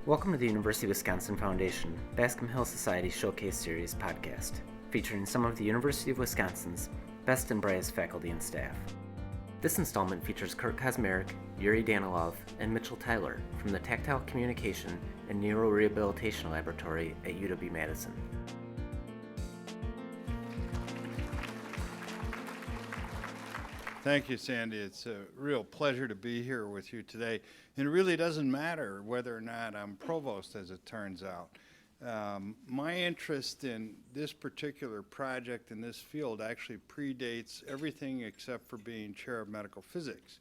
Welcome to the University of Wisconsin Foundation Bascom Hill Society Showcase Series podcast, featuring some of the University of Wisconsin's best and brightest faculty and staff. This installment features Kaczmarek, Yuri, Danilov, and Mitch Tyler from the Tactile Communication and Neurorehabilitation Laboratory at UW-Madison. Thank you, Sandy. It's a real pleasure to be here with you today. And it really doesn't matter whether or not I'm provost, as it turns out. My interest in this particular project in this field actually predates everything except for being chair of medical physics.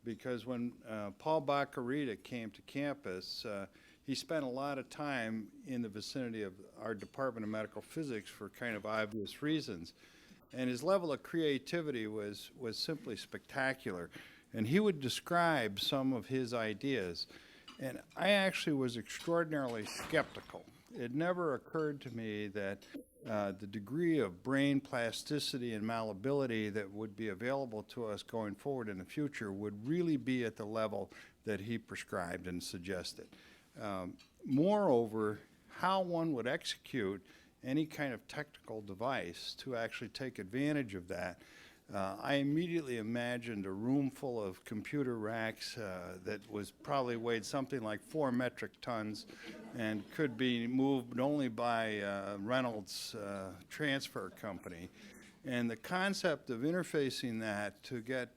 Because when Paul Bach-y-Rita came to campus, he spent a lot of time in the vicinity of our Department of Medical Physics for kind of obvious reasons. And his level of creativity was simply spectacular. And he would describe some of his ideas. And I actually was extraordinarily skeptical. It never occurred to me that the degree of brain plasticity and malleability that would be available to us going forward in the future would really be at the level that he prescribed and suggested. Moreover, how one would execute any kind of technical device to actually take advantage of that. I immediately imagined a room full of computer racks that was probably weighed something like 4 metric tons and could be moved only by Reynolds transfer company. And the concept of interfacing that to get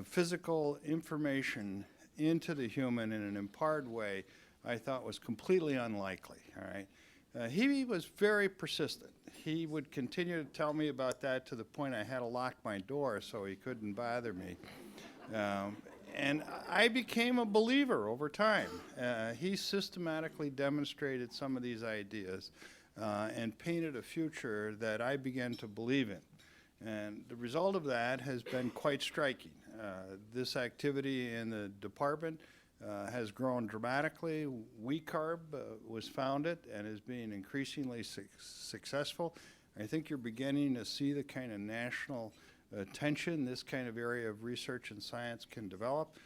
physical information into the human in an imparted way, I thought was completely unlikely, all right? He was very persistent. He would continue to tell me about that to the point I had to lock my door so he couldn't bother me. And I became a believer over time. He systematically demonstrated some of these ideas and painted a future that I began to believe in. And the result of that has been quite striking. This activity in the department has grown dramatically. WeCarb was founded and is being increasingly successful. I think you're beginning to see the kind of national attention this kind of area of research and science can develop.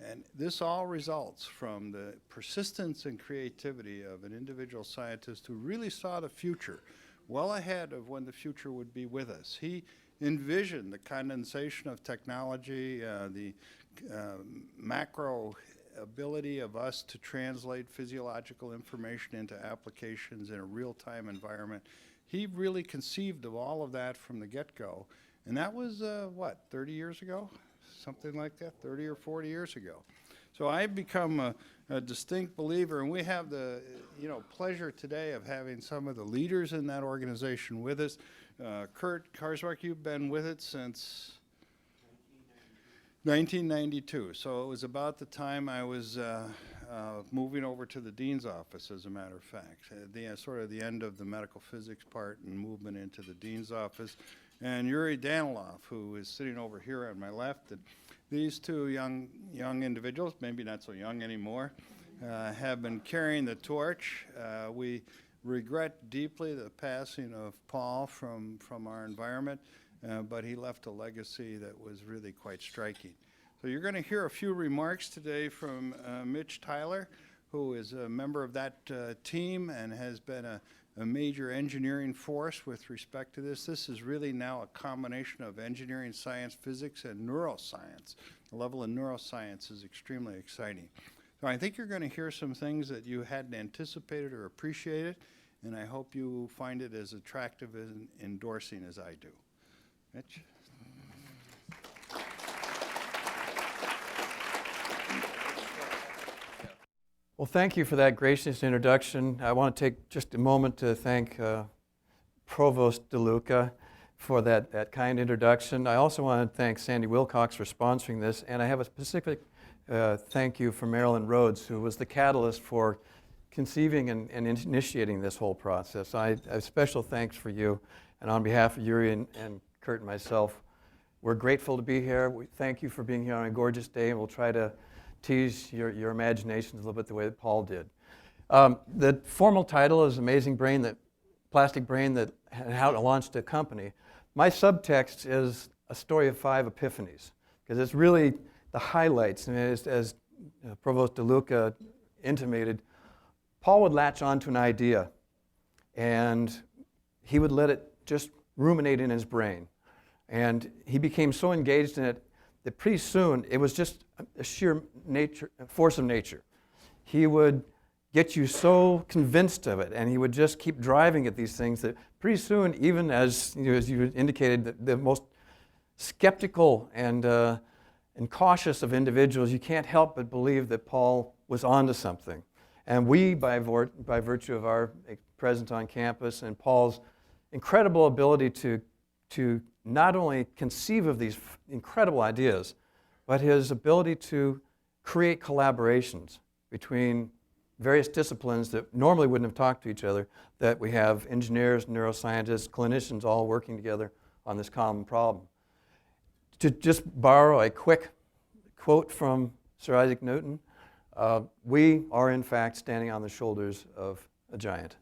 And this all results from the persistence and creativity of an individual scientist who really saw the future well ahead of when the future would be with us. He envisioned the condensation of technology, the macro ability of us to translate physiological information into applications in a real-time environment. He really conceived of all of that from the get-go. And that was, 30 years ago? Something like that, 30 or 40 years ago. So I've become a distinct believer, and we have the pleasure today of having some of the leaders in that organization with us. Kaczmarek, you've been with it since 1992, so it was about the time I was moving over to the dean's office, as a matter of fact, sort of the end of the medical physics part and movement into the dean's office. And Yuri Danilov, who is sitting over here on my left, and these two young individuals, maybe not so young anymore, have been carrying the torch. We regret deeply the passing of Paul from our environment. But he left a legacy that was really quite striking. So you're going to hear a few remarks today from Mitch Tyler, who is a member of that team and has been a major engineering force with respect to this. This is really now a combination of engineering, science, physics, and neuroscience. The level of neuroscience is extremely exciting. So I think you're going to hear some things that you hadn't anticipated or appreciated, and I hope you find it as attractive and endorsing as I do. Mitch? Well, thank you for that gracious introduction. I want to take just a moment to thank Provost DeLuca for that kind introduction. I also want to thank Sandy Wilcox for sponsoring this, and I have a specific thank you for Marilyn Rhodes, who was the catalyst for conceiving and initiating this whole process. A special thanks for you, and on behalf of Yuri and Kurt and myself, we're grateful to be here. We thank you for being here on a gorgeous day, and we'll try to tease your imaginations a little bit the way that Paul did. The formal title is Amazing Brain, that Plastic Brain, that how to launch a company. My subtext is a story of 5 epiphanies, because it's really the highlights. And as Provost DeLuca intimated, Paul would latch on to an idea, and he would let it just ruminate in his brain. And he became so engaged in it that pretty soon it was just a sheer force of nature. He would get you so convinced of it, and he would just keep driving at these things that pretty soon, even as you indicated, the most skeptical and cautious of individuals, you can't help but believe that Paul was onto something. And we, by virtue of our presence on campus and Paul's incredible ability to not only conceive of these incredible ideas, but his ability to create collaborations between various disciplines that normally wouldn't have talked to each other, that we have engineers, neuroscientists, clinicians all working together on this common problem. To just borrow a quick quote from Sir Isaac Newton, we are in fact standing on the shoulders of a giant.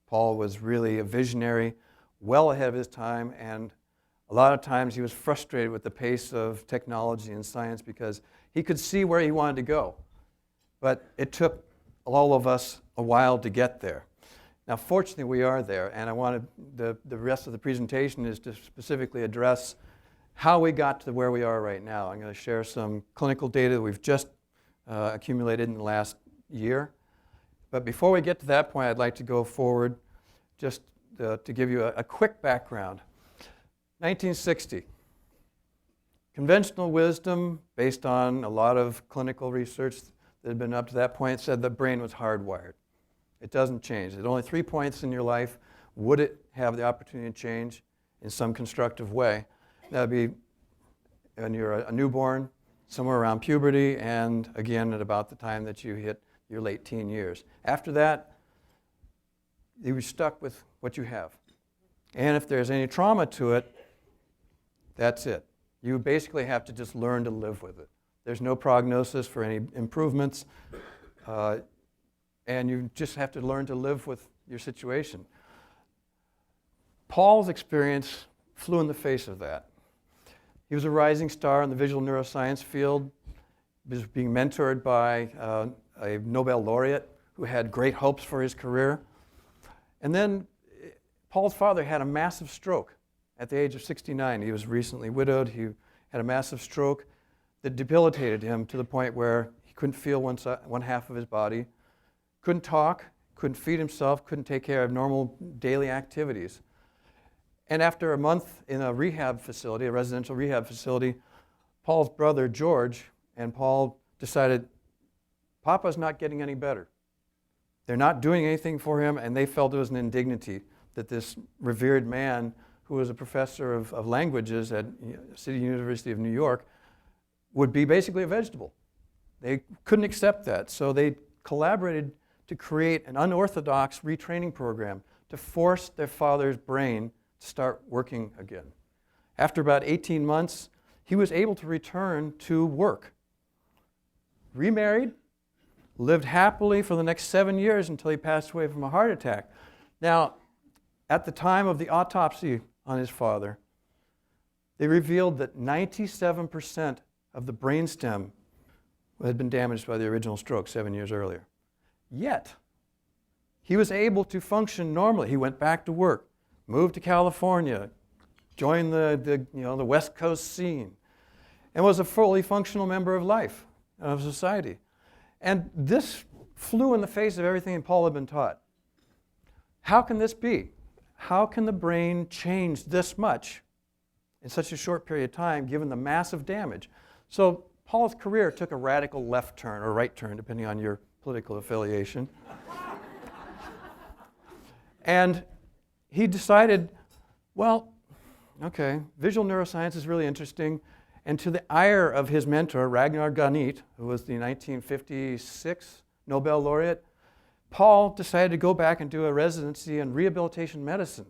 Paul was really a visionary, well ahead of his time, and a lot of times he was frustrated with the pace of technology and science because he could see where he wanted to go. But it took all of us a while to get there. Now, fortunately, we are there, and I wanted the rest of the presentation is to specifically address how we got to where we are right now. I'm going to share some clinical data that we've just accumulated in the last year. But before we get to that point, I'd like to go forward just to give you a quick background. 1960. Conventional wisdom, based on a lot of clinical research that had been up to that point, said the brain was hardwired. It doesn't change. At only 3 points in your life would it have the opportunity to change in some constructive way. That would be when you're a newborn, somewhere around puberty, and again at about the time that you hit your late teen years. After that, you're stuck with what you have. And if there's any trauma to it, that's it. You basically have to just learn to live with it. There's no prognosis for any improvements, and you just have to learn to live with your situation. Paul's experience flew in the face of that. He was a rising star in the visual neuroscience field. He was being mentored by a Nobel laureate who had great hopes for his career. And then Paul's father had a massive stroke at the age of 69. He was recently widowed. He had a massive stroke that debilitated him to the point where he couldn't feel one half of his body, couldn't talk, couldn't feed himself, couldn't take care of normal daily activities. And after a month in a rehab facility, a residential rehab facility, Paul's brother, George, and Paul decided, Papa's not getting any better. They're not doing anything for him, and they felt it was an indignity that this revered man, who was a professor of languages at City University of New York, would be basically a vegetable. They couldn't accept that, so they collaborated to create an unorthodox retraining program to force their father's brain to start working again. After about 18 months, he was able to return to work. Remarried, lived happily for the next 7 years until he passed away from a heart attack. Now, at the time of the autopsy on his father, they revealed that 97% of the brainstem had been damaged by the original stroke 7 years earlier. Yet, he was able to function normally. He went back to work, moved to California, joined the West Coast scene, and was a fully functional member of life, of society. And this flew in the face of everything Paul had been taught. How can this be? How can the brain change this much in such a short period of time, given the massive damage? So Paul's career took a radical left turn, or right turn, depending on your political affiliation. And he decided, well, okay, visual neuroscience is really interesting. And to the ire of his mentor, Ragnar Ganit, who was the 1956 Nobel laureate, Paul decided to go back and do a residency in rehabilitation medicine,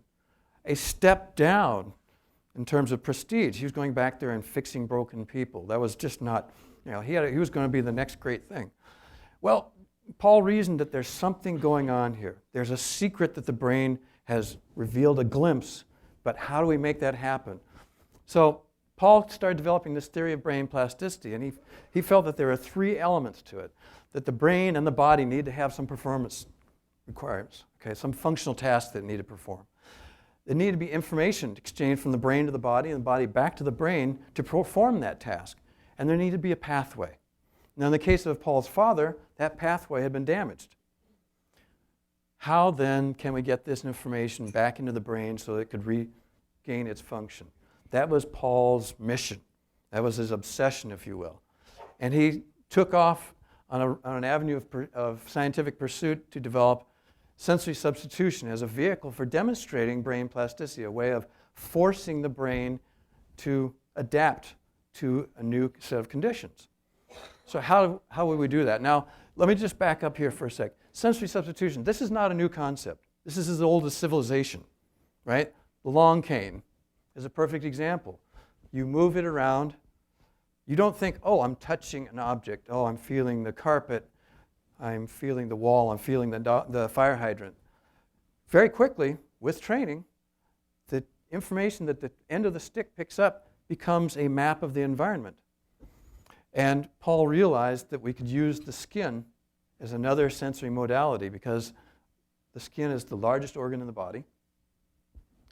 a step down in terms of prestige. He was going back there and fixing broken people. That was just not, he was going to be the next great thing. Well, Paul reasoned that there's something going on here. There's a secret that the brain has revealed a glimpse, but how do we make that happen? So Paul started developing this theory of brain plasticity, and he felt that there are three elements to it, that the brain and the body need to have some performance requirements, okay, some functional tasks that need to perform. There need to be information exchanged from the brain to the body and the body back to the brain to perform that task. And there needed to be a pathway. Now, in the case of Paul's father, that pathway had been damaged. How then can we get this information back into the brain so that it could regain its function? That was Paul's mission. That was his obsession, if you will. And he took off on an avenue of scientific pursuit to develop sensory substitution as a vehicle for demonstrating brain plasticity, a way of forcing the brain to adapt to a new set of conditions. So how would we do that? Now, let me just back up here for a sec. Sensory substitution, this is not a new concept. This is as old as civilization, right? The long cane is a perfect example. You move it around. You don't think, oh, I'm touching an object. Oh, I'm feeling the carpet. I'm feeling the wall. I'm feeling the fire hydrant. Very quickly, with training, the information that the end of the stick picks up becomes a map of the environment. And Paul realized that we could use the skin as another sensory modality because the skin is the largest organ in the body,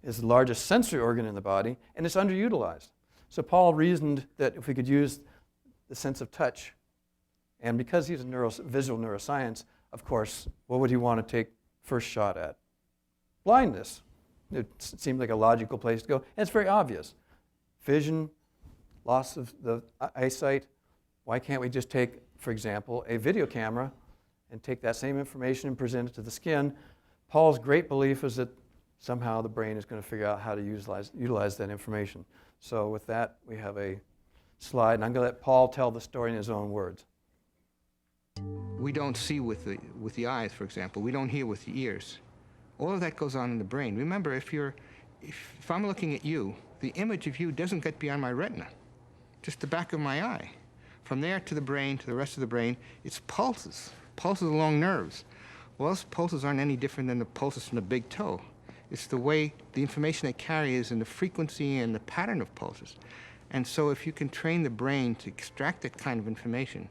is the largest sensory organ in the body, and it's underutilized. So Paul reasoned that if we could use the sense of touch, and because he's a visual neuroscience, of course, what would he want to take first shot at? Blindness. It seemed like a logical place to go, and it's very obvious. Vision, loss of the eyesight. Why can't we just take, for example, a video camera and take that same information and present it to the skin? Paul's great belief is that somehow the brain is going to figure out how to utilize that information. So with that, we have a slide, and I'm going to let Paul tell the story in his own words. We don't see with the eyes, for example. We don't hear with the ears. All of that goes on in the brain. Remember, if I'm looking at you, the image of you doesn't get beyond my retina, just the back of my eye. From there to the brain, to the rest of the brain, it's pulses along nerves. Well, those pulses aren't any different than the pulses from the big toe. It's the way the information they carry is in the frequency and the pattern of pulses. And so if you can train the brain to extract that kind of information,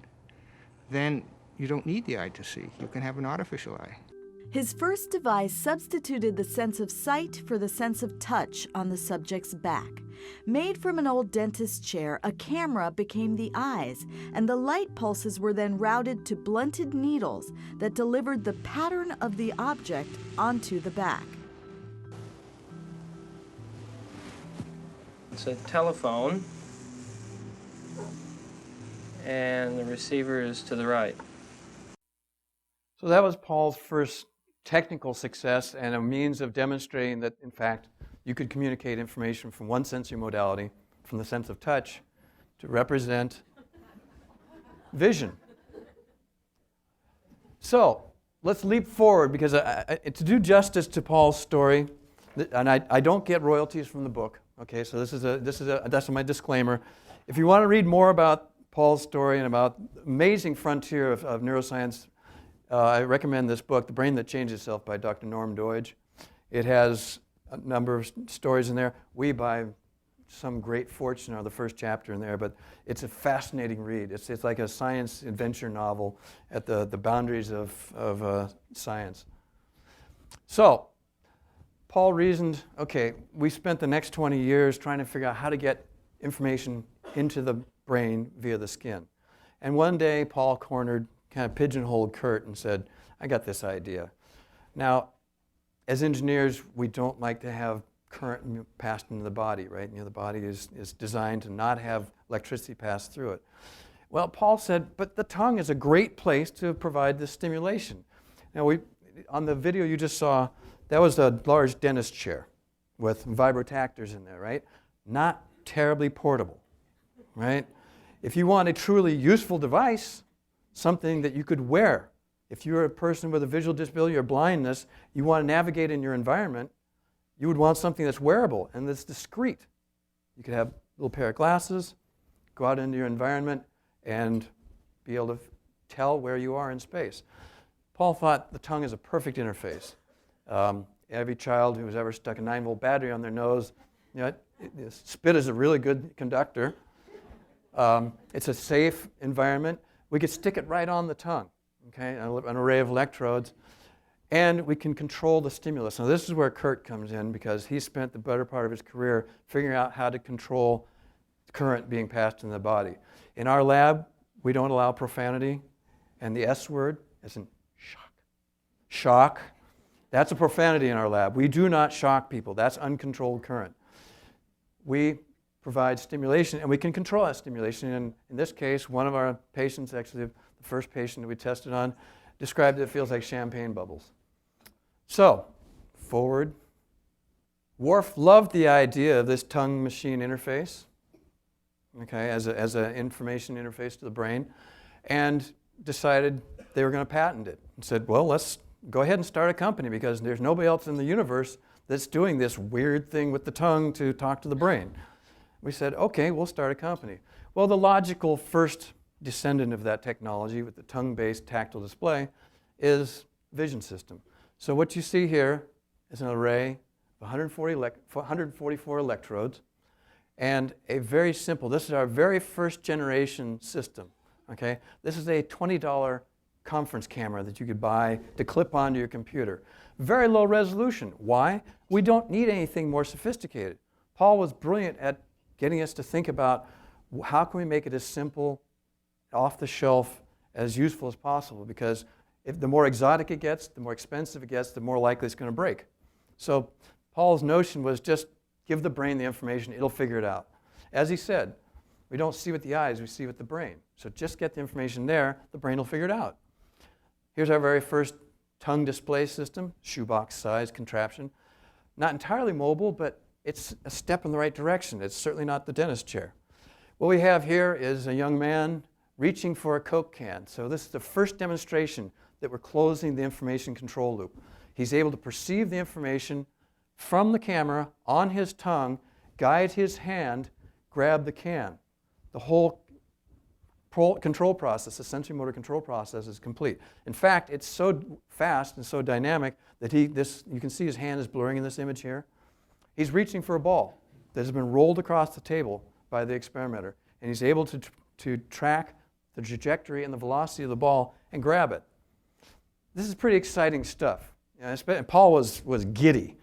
then you don't need the eye to see. You can have an artificial eye. His first device substituted the sense of sight for the sense of touch on the subject's back. Made from an old dentist's chair, a camera became the eyes, and the light pulses were then routed to blunted needles that delivered the pattern of the object onto the back. It's a telephone, and the receiver is to the right. So that was Paul's first technical success and a means of demonstrating that, in fact, you could communicate information from one sensory modality, from the sense of touch, to represent vision. So let's leap forward, because to do justice to Paul's story, and I don't get royalties from the book, okay, so that's my disclaimer. If you want to read more about Paul's story and about the amazing frontier of neuroscience, I recommend this book, The Brain That Changed Itself by Dr. Norm Doidge. It has a number of stories in there. We, by some great fortune, are the first chapter in there, but it's a fascinating read. It's like a science adventure novel at the boundaries of science. So, Paul reasoned, okay, we spent the next 20 years trying to figure out how to get information into the brain via the skin. And one day, Paul kind of pigeonholed Kurt and said, I got this idea. Now, as engineers, we don't like to have current passed into the body, right? The body is designed to not have electricity pass through it. Well, Paul said, but the tongue is a great place to provide this stimulation. Now, on the video you just saw, that was a large dentist chair with vibrotactors in there, right? Not terribly portable, right? If you want a truly useful device, something that you could wear. If you're a person with a visual disability or blindness, you want to navigate in your environment, you would want something that's wearable and that's discreet. You could have a little pair of glasses, go out into your environment, and be able to tell where you are in space. Paul thought the tongue is a perfect interface. Every child who's ever stuck a 9-volt battery on their nose Spit is a really good conductor. It's a safe environment. We could stick it right on the tongue, okay, an array of electrodes, and we can control the stimulus. Now this is where Kurt comes in, because he spent the better part of his career figuring out how to control current being passed in the body. In our lab, we don't allow profanity, and the S word is in shock. Shock, that's a profanity in our lab. We do not shock people. That's uncontrolled current. We provide stimulation, and we can control that stimulation. And in this case, one of our patients, actually the first patient that we tested on, described it feels like champagne bubbles. So, forward. Worf loved the idea of this tongue-machine interface, okay, as an information interface to the brain, and decided they were going to patent it. And said, well, let's go ahead and start a company, because there's nobody else in the universe that's doing this weird thing with the tongue to talk to the brain. We said, okay, we'll start a company. Well, the logical first descendant of that technology with the tongue-based tactile display is vision system. So what you see here is an array of 144 electrodes, and a very simple, this is our very first generation system, okay? This is a $20 conference camera that you could buy to clip onto your computer. Very low resolution. Why? We don't need anything more sophisticated. Paul was brilliant at getting us to think about how can we make it as simple, off the shelf, as useful as possible, because the more exotic it gets, the more expensive it gets, the more likely it's going to break. So Paul's notion was just give the brain the information, it'll figure it out. As he said, we don't see with the eyes, we see with the brain. So just get the information there, the brain will figure it out. Here's our very first tongue display system, shoebox size contraption. Not entirely mobile, but it's a step in the right direction. It's certainly not the dentist chair. What we have here is a young man reaching for a Coke can. So this is the first demonstration that we're closing the information control loop. He's able to perceive the information from the camera on his tongue, guide his hand, grab the can. The whole control process, the sensory motor control process, is complete. In fact, it's so fast and so dynamic that you can see his hand is blurring in this image here. He's reaching for a ball that has been rolled across the table by the experimenter, and he's able to track the trajectory and the velocity of the ball and grab it. This is pretty exciting stuff. Paul was giddy,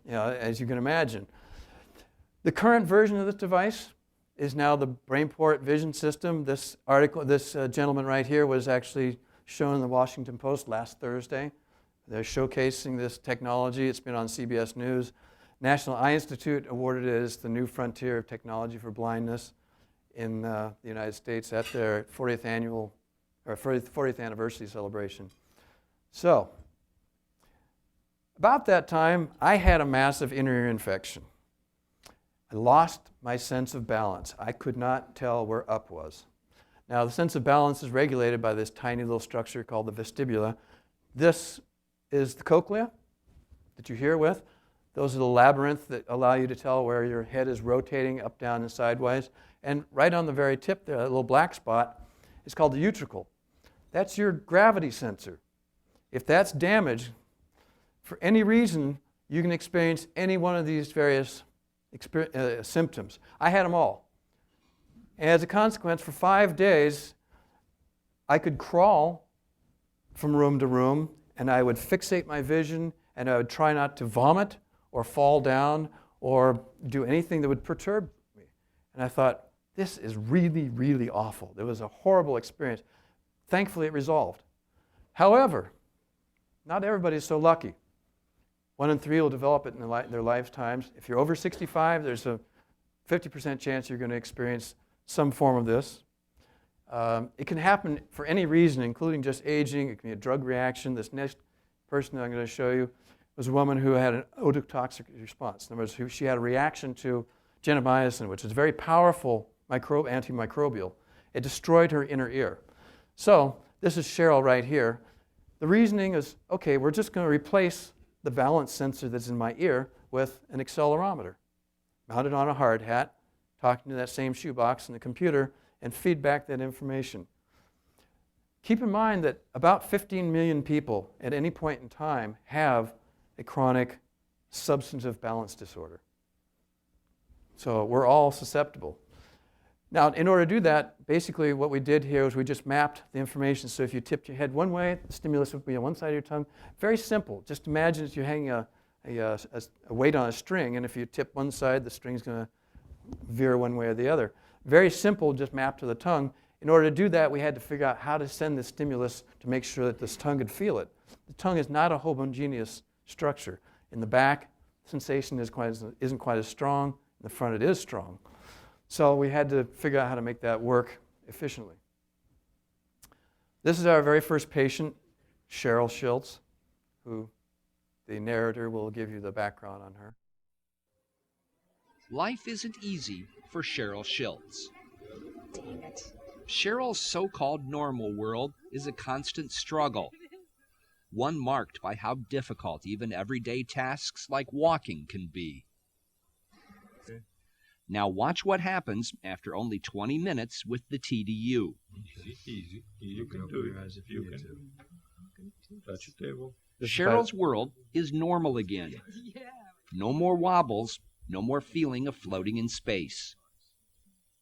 as you can imagine. The current version of this device is now the BrainPort vision system. This gentleman right here was actually shown in the Washington Post last Thursday. They're showcasing this technology. It's been on CBS News. National Eye Institute awarded it as the new frontier of technology for blindness in the United States at their 40th anniversary celebration. So, about that time, I had a massive inner ear infection. I lost my sense of balance. I could not tell where up was. Now, the sense of balance is regulated by this tiny little structure called the vestibula. This is the cochlea that you hear with. Those are the labyrinth that allow you to tell where your head is rotating up, down, and sideways. And right on the very tip there, that little black spot, is called the utricle. That's your gravity sensor. If that's damaged, for any reason, you can experience any one of these various symptoms. I had them all. And as a consequence, for 5 days, I could crawl from room to room, and I would fixate my vision, and I would try not to vomit or fall down or do anything that would perturb me. And I thought, this is really, really awful. It was a horrible experience. Thankfully, it resolved. However, not everybody is so lucky. 1 in 3 will develop it in their lifetimes. If you're over 65, there's a 50% chance you're going to experience some form of this. It can happen for any reason, including just aging. It can be a drug reaction. This next person I'm going to show you was a woman who had an ototoxic response. In other words, she had a reaction to gentamicin, which is a very powerful antimicrobial. It destroyed her inner ear. So this is Cheryl right here. The reasoning is, okay, we're just going to replace the balance sensor that's in my ear with an accelerometer, mounted on a hard hat, talking to that same shoebox in the computer, and feed back that information. Keep in mind that about 15 million people at any point in time have a chronic substantive balance disorder. So we're all susceptible. Now, in order to do that, basically what we did here was we just mapped the information. So if you tipped your head one way, the stimulus would be on one side of your tongue. Very simple. Just imagine that you're hanging a weight on a string, and if you tip one side, the string's going to veer one way or the other. Very simple, just mapped to the tongue. In order to do that, we had to figure out how to send the stimulus to make sure that this tongue could feel it. The tongue is not a homogeneous structure. In the back, sensation isn't quite as strong. In the front, it is strong. So we had to figure out how to make that work efficiently. This is our very first patient, Cheryl Schultz, who the narrator will give you the background on her. Life isn't easy for Cheryl Schultz. Dang it. Cheryl's so-called normal world is a constant struggle, one marked by how difficult even everyday tasks like walking can be. Now watch what happens after only 20 minutes with the TDU. Easy. You can do it if you can touch the table. Cheryl's world is normal again. No more wobbles, no more feeling of floating in space.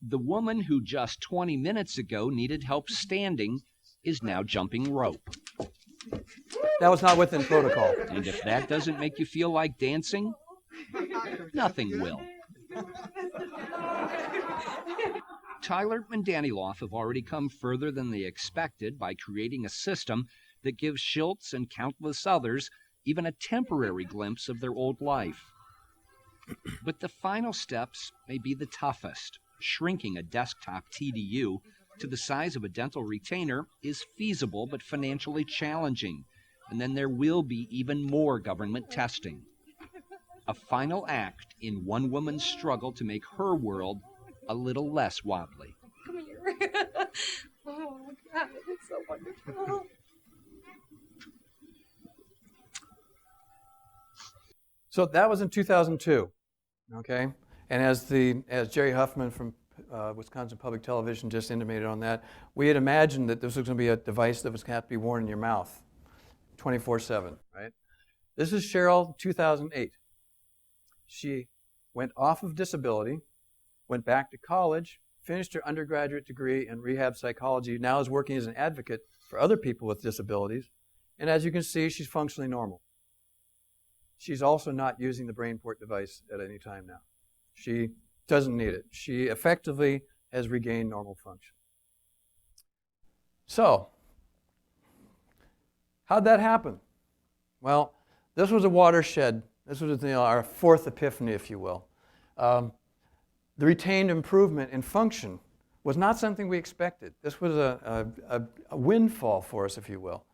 The woman who just 20 minutes ago needed help standing is now jumping rope. That was not within protocol. And if that doesn't make you feel like dancing, nothing will. Tyler and Danilov have already come further than they expected by creating a system that gives Schultz and countless others even a temporary glimpse of their old life. But the final steps may be the toughest. Shrinking a desktop TDU to the size of a dental retainer is feasible but financially challenging, and then there will be even more government testing. A final act in one woman's struggle to make her world a little less wobbly. Come here. Oh, God, it's so wonderful. So that was in 2002, okay? And as Jerry Huffman from Wisconsin Public Television just intimated on that, we had imagined that this was going to be a device that was going to have to be worn in your mouth 24/7, right? This is Cheryl, 2008. She went off of disability, went back to college, finished her undergraduate degree in rehab psychology, now is working as an advocate for other people with disabilities, and as you can see, she's functionally normal. She's also not using the BrainPort device at any time now. She doesn't need it. She effectively has regained normal function. So, how'd that happen? Well, this was a watershed. This was our fourth epiphany, if you will. The retained improvement in function was not something we expected. This was a windfall for us, if you will.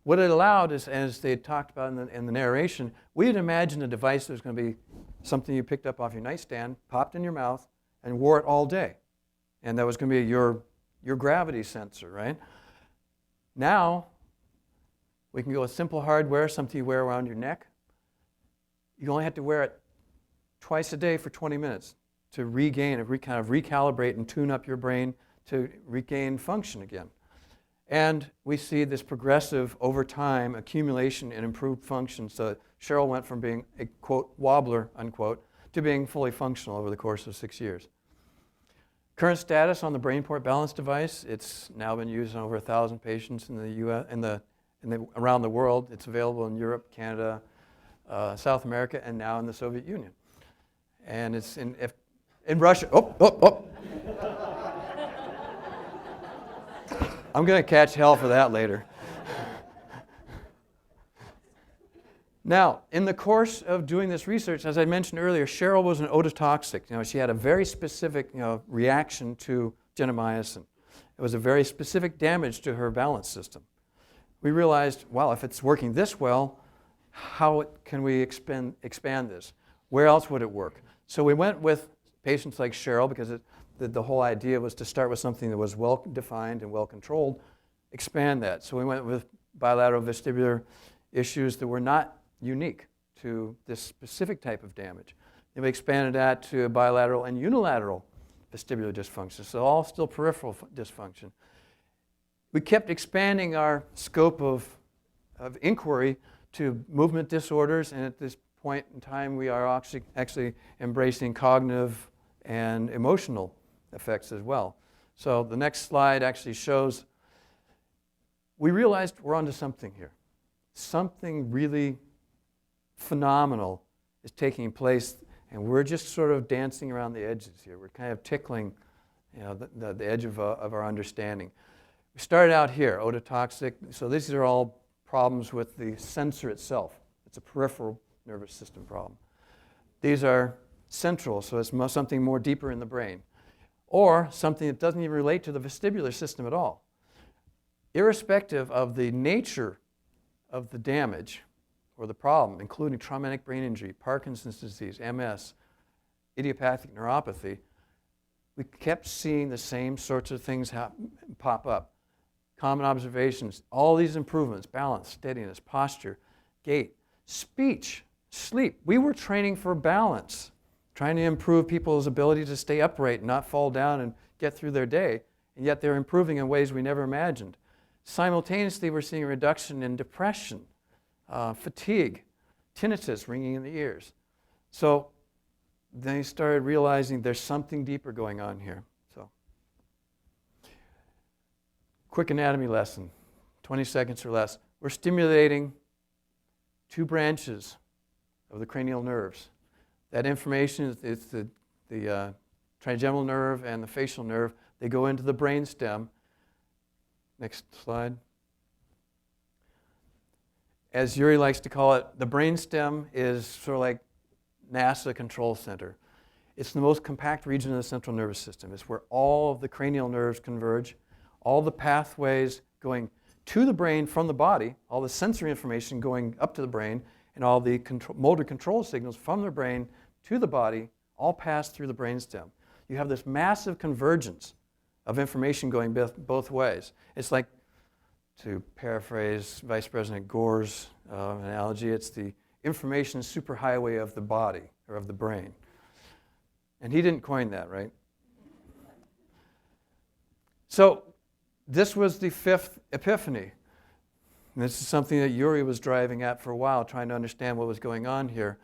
What it allowed is, as they had talked about in the narration, we had imagined a device that was going to be something you picked up off your nightstand, popped in your mouth, and wore it all day. And that was going to be your gravity sensor, right? Now, we can go with simple hardware, something you wear around your neck. You only have to wear it twice a day for 20 minutes to regain, kind of recalibrate and tune up your brain to regain function again. And we see this progressive, over time, accumulation and improved function. So Cheryl went from being a, quote, wobbler, unquote, to being fully functional over the course of 6 years. Current status on the BrainPort balance device, it's now been used on over 1,000 patients in the U.S., around the world. It's available in Europe, Canada, South America, and now in the Soviet Union. And it's in Russia. I'm going to catch hell for that later. Now, in the course of doing this research, as I mentioned earlier, Cheryl was an ototoxic. She had a very specific reaction to gentamicin. It was a very specific damage to her balance system. We realized, well, if it's working this well, how can we expand this? Where else would it work? So we went with patients like Cheryl because the whole idea was to start with something that was well-defined and well-controlled, expand that. So we went with bilateral vestibular issues that were not unique to this specific type of damage. Then we expanded that to bilateral and unilateral vestibular dysfunction, so all still peripheral dysfunction. We kept expanding our scope of inquiry to movement disorders, and at this point in time we are actually embracing cognitive and emotional effects as well. So the next slide actually shows, we realized we're onto something here. Something really phenomenal is taking place, and we're just sort of dancing around the edges here. We're kind of tickling, the edge of our understanding. We started out here, ototoxic. So these are all problems with the sensor itself. It's a peripheral nervous system problem. These are central, so it's something more deeper in the brain, or something that doesn't even relate to the vestibular system at all. Irrespective of the nature of the damage or the problem, including traumatic brain injury, Parkinson's disease, MS, idiopathic neuropathy, we kept seeing the same sorts of things pop up. Common observations, all these improvements, balance, steadiness, posture, gait, speech, sleep. We were training for balance, trying to improve people's ability to stay upright and not fall down and get through their day, and yet they're improving in ways we never imagined. Simultaneously, we're seeing a reduction in depression, fatigue, tinnitus, ringing in the ears. So they started realizing there's something deeper going on here. So, quick anatomy lesson, 20 seconds or less. We're stimulating two branches of the cranial nerves. That information is the trigeminal nerve and the facial nerve. They go into the brainstem. Next slide. As Yuri likes to call it, the brainstem is sort of like NASA control center. It's the most compact region of the central nervous system. It's where all of the cranial nerves converge, all the pathways going to the brain from the body, all the sensory information going up to the brain, and all the motor control signals from the brain to the body all pass through the brainstem. You have this massive convergence of information going both ways. It's like, to paraphrase Vice President Gore's analogy, it's the information superhighway of the body, or of the brain. And he didn't coin that, right? So this was the fifth epiphany. And this is something that Yuri was driving at for a while, trying to understand what was going on here,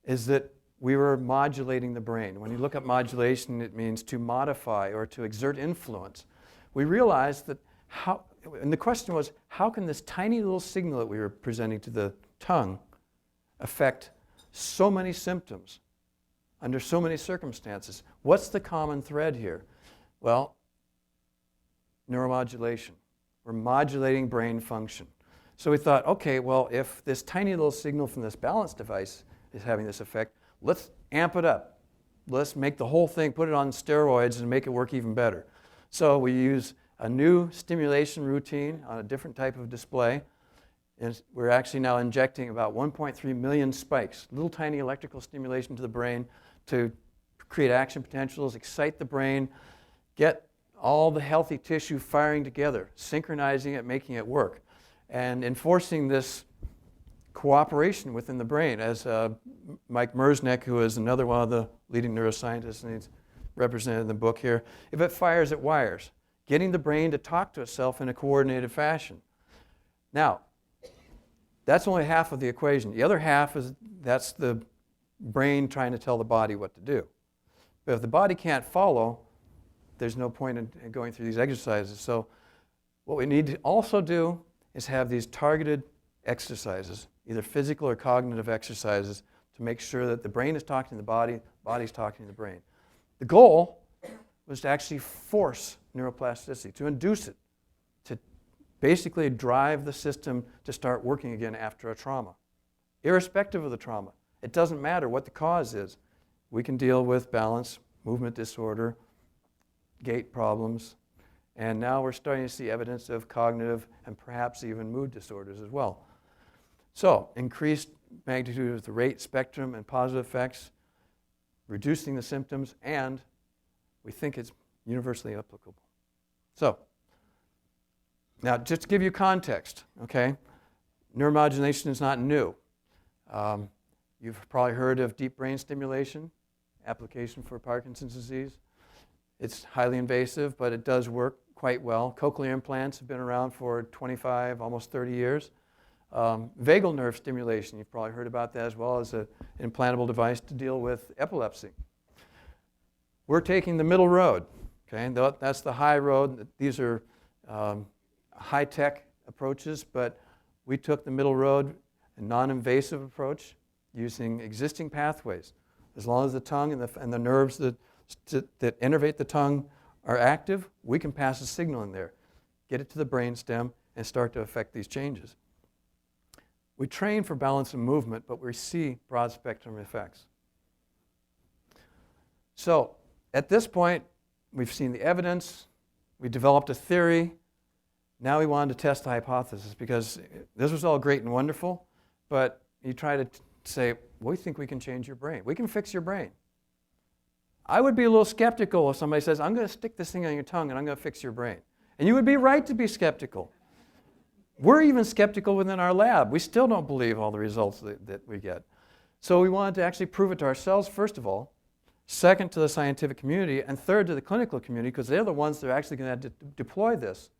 is that we were modulating the brain. When you look at modulation, it means to modify or to exert influence. We realized that and the question was, how can this tiny little signal that we were presenting to the tongue affect so many symptoms under so many circumstances? What's the common thread here? Well, neuromodulation. We're modulating brain function. So we thought, okay, well, if this tiny little signal from this balance device is having this effect, let's amp it up. Let's make the whole thing, put it on steroids and make it work even better. So we use a new stimulation routine on a different type of display. And we're actually now injecting about 1.3 million spikes, little tiny electrical stimulation to the brain to create action potentials, excite the brain, get all the healthy tissue firing together, synchronizing it, making it work, and enforcing this cooperation within the brain. As Mike Merznick, who is another one of the leading neuroscientists, and he's represented in the book here, if it fires, it wires, getting the brain to talk to itself in a coordinated fashion. Now, that's only half of the equation. The other half is that's the brain trying to tell the body what to do. But if the body can't follow, there's no point in going through these exercises. So what we need to also do is have these targeted exercises, either physical or cognitive exercises, to make sure that the brain is talking to the body is talking to the brain. The goal was to actually force neuroplasticity, to induce it, to basically drive the system to start working again after a trauma, irrespective of the trauma. It doesn't matter what the cause is. We can deal with balance, movement disorder, gait problems, and now we're starting to see evidence of cognitive and perhaps even mood disorders as well. So, increased magnitude of the rate spectrum and positive effects, reducing the symptoms, and we think it's universally applicable. So, now just to give you context, okay, neuromodulation is not new. You've probably heard of deep brain stimulation, application for Parkinson's disease. It's highly invasive, but it does work quite well. Cochlear implants have been around for 25, almost 30 years. Vagal nerve stimulation, you've probably heard about that as well, as an implantable device to deal with epilepsy. We're taking the middle road. Okay, that's the high road. These are high-tech approaches, but we took the middle road, a non-invasive approach, using existing pathways. As long as the tongue and the nerves that innervate the tongue are active, we can pass a signal in there, get it to the brainstem, and start to affect these changes. We train for balance and movement, but we see broad spectrum effects. So at this point, we've seen the evidence, we developed a theory. Now we wanted to test the hypothesis, because this was all great and wonderful, but you try to say, we think we can change your brain. We can fix your brain. I would be a little skeptical if somebody says, I'm going to stick this thing on your tongue and I'm going to fix your brain. And you would be right to be skeptical. We're even skeptical within our lab. We still don't believe all the results that we get. So we wanted to actually prove it to ourselves, first of all, second to the scientific community, and third to the clinical community, because they're the ones that are actually going to deploy this,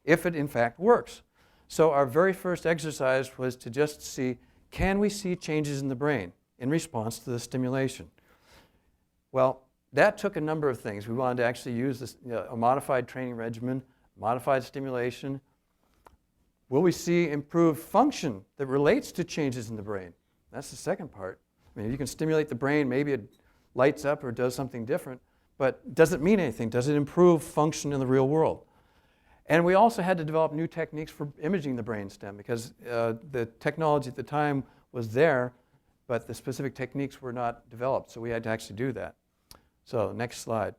if it in fact works. So our very first exercise was to just see, can we see changes in the brain in response to the stimulation? Well, that took a number of things. We wanted to actually use this, a modified training regimen, modified stimulation. Will we see improved function that relates to changes in the brain? That's the second part. I mean, you can stimulate the brain, maybe it lights up or does something different, but does it mean anything? Does it improve function in the real world? And we also had to develop new techniques for imaging the brainstem, because the technology at the time was there, but the specific techniques were not developed, so we had to actually do that. So next slide.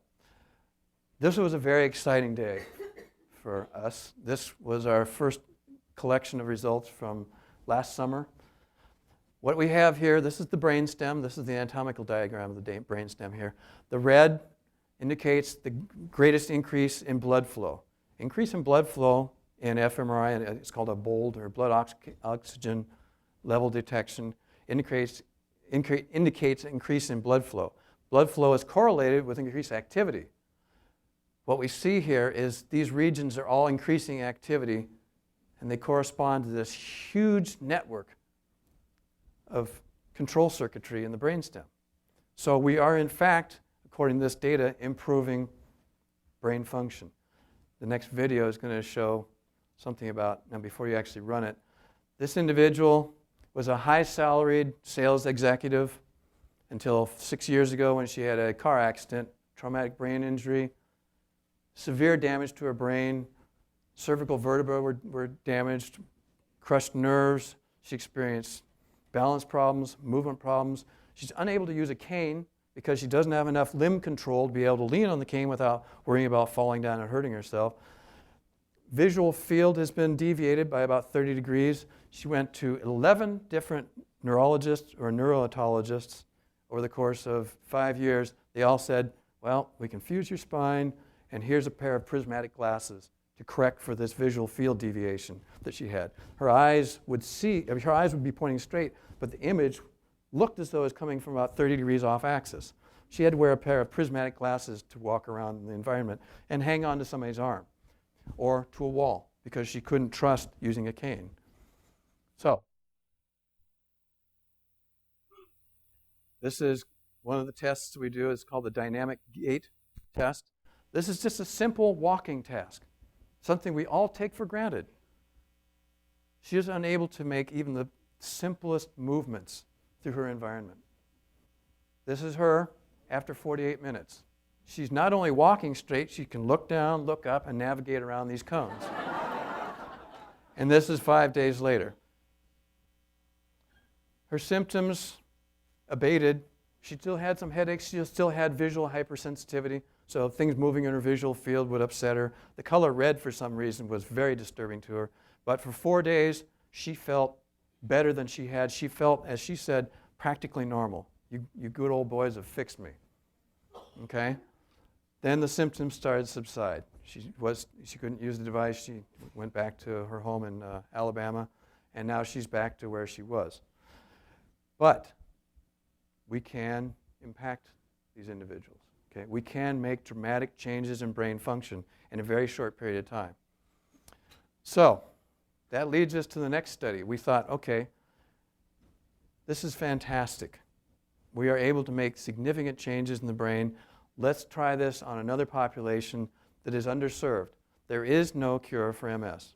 This was a very exciting day for us. This was our first collection of results from last summer. What we have here, this is the brainstem. This is the anatomical diagram of the brainstem here. The red indicates the greatest increase in blood flow. Increase in blood flow in fMRI, and it's called a BOLD, or blood oxygen level detection, indicates increase in blood flow. Blood flow is correlated with increased activity. What we see here is these regions are all increasing activity, and they correspond to this huge network of control circuitry in the brainstem. So we are, in fact, according to this data, improving brain function. The next video is going to show something about, now before you actually run it, this individual was a high-salaried sales executive until 6 years ago when she had a car accident, traumatic brain injury, severe damage to her brain, cervical vertebrae were damaged, crushed nerves. She experienced balance problems, movement problems. She's unable to use a cane because she doesn't have enough limb control to be able to lean on the cane without worrying about falling down and hurting herself. Visual field has been deviated by about 30 degrees. She went to 11 different neurologists or neurotologists over the course of 5 years. They all said, well, we can fuse your spine, and here's a pair of prismatic glasses to correct for this visual field deviation that she had. Her eyes would be pointing straight, but the image looked as though it was coming from about 30 degrees off axis. She had to wear a pair of prismatic glasses to walk around in the environment and hang on to somebody's arm or to a wall because she couldn't trust using a cane. So, this is one of the tests we do. It's called the dynamic gait test. This is just a simple walking task, something we all take for granted. She is unable to make even the simplest movements through her environment. This is her after 48 minutes. She's not only walking straight, she can look down, look up, and navigate around these cones. And this is 5 days later. Her symptoms abated. She still had some headaches. She still had visual hypersensitivity, so things moving in her visual field would upset her. The color red, for some reason, was very disturbing to her. But for 4 days, she felt better than she had. She felt, as she said, practically normal. You good old boys have fixed me. Okay? Then the symptoms started to subside. She couldn't use the device. She went back to her home in Alabama, and now she's back to where she was. But we can impact these individuals. Okay? We can make dramatic changes in brain function in a very short period of time. So that leads us to the next study. We thought, okay, this is fantastic. We are able to make significant changes in the brain. let's try this on another population that is underserved. There is no cure for MS.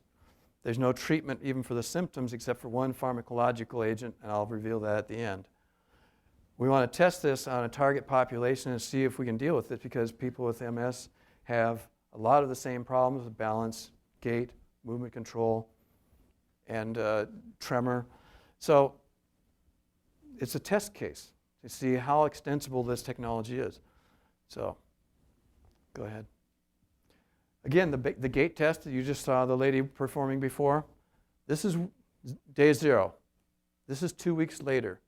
There's no treatment even for the symptoms except for one pharmacological agent, and I'll reveal that at the end. We want to test this on a target population and see if we can deal with it, because people with MS have a lot of the same problems with balance, gait, movement control, and tremor. So it's a test case to see how extensible this technology is. So go ahead. Again, the gait test that you just saw the lady performing before, this is day 0. This is 2 weeks later.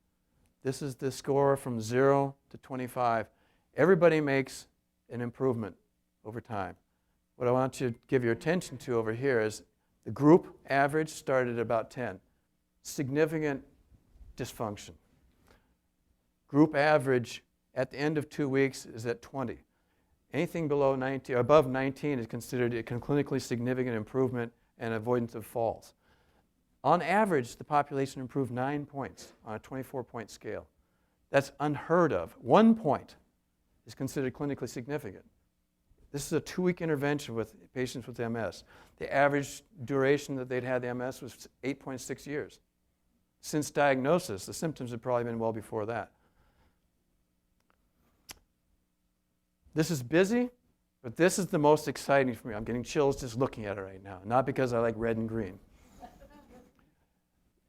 This is the score from 0 to 25. Everybody makes an improvement over time. What I want you to give your attention to over here is the group average started at about 10. Significant dysfunction. Group average at the end of 2 weeks is at 20. Anything below 19, or above 19 is considered a clinically significant improvement and avoidance of falls. On average, the population improved 9 points on a 24-point scale. That's unheard of. 1 point is considered clinically significant. This is a 2-week intervention with patients with MS. The average duration that they'd had the MS was 8.6 years. Since diagnosis, the symptoms had probably been well before that. This is busy, but this is the most exciting for me. I'm getting chills just looking at it right now, not because I like red and green.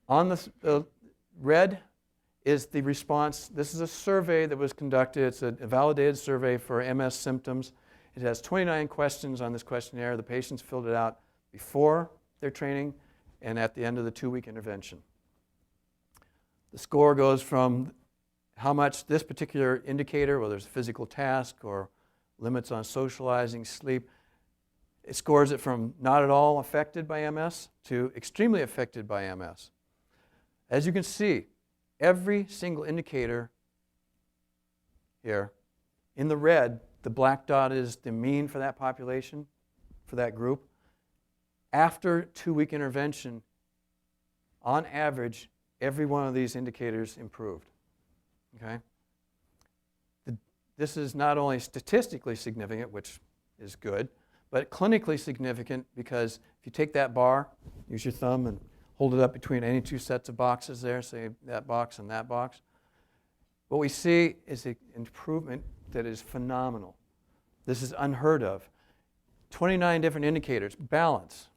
On the red is the response. This is a survey that was conducted. It's a validated survey for MS symptoms. It has 29 questions on this questionnaire. The patients filled it out before their training and at the end of the 2-week intervention. The score goes from how much this particular indicator, whether it's a physical task or limits on socializing, sleep, it scores it from not at all affected by MS to extremely affected by MS. As you can see, every single indicator here, in the red, the black dot is the mean for that population, for that group. After 2-week intervention, on average, every one of these indicators improved. Okay? This is not only statistically significant, which is good, but clinically significant, because if you take that bar, use your thumb and hold it up between any 2 sets of boxes there, say that box and that box. What we see is an improvement that is phenomenal. This is unheard of. 29 different indicators: balance,